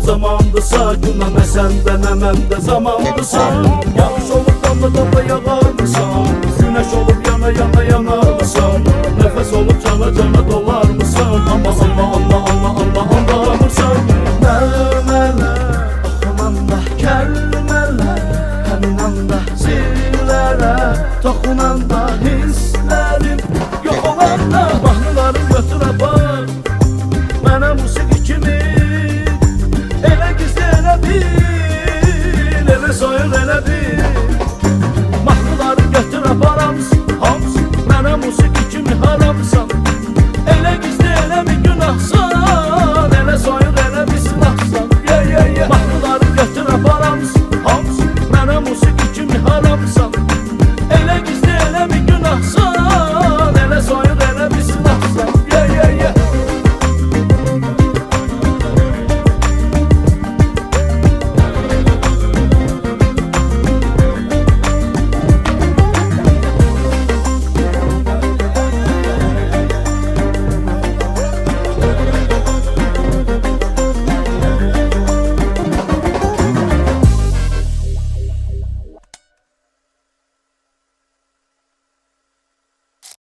zamandırsa, günah ne sende ne mende zamandırsa. Yağış olup damla damla yağarmısan, güneş olup yana yana yanarmısan, nefes olup cana cana dolarmısan. Amma amma amma amma amma anlamırsan. Nəğmələr oxunanda kəlmələr, həmin anda zillərə toxunanda hisslərim yox olanda, mahnılarım götür apar mənə musiqi kimi. Elə gizli elə bil, elə soyuq elə bil, mahnıları götür apar hamısı, hamısı mənə musiqi kimi haramsan.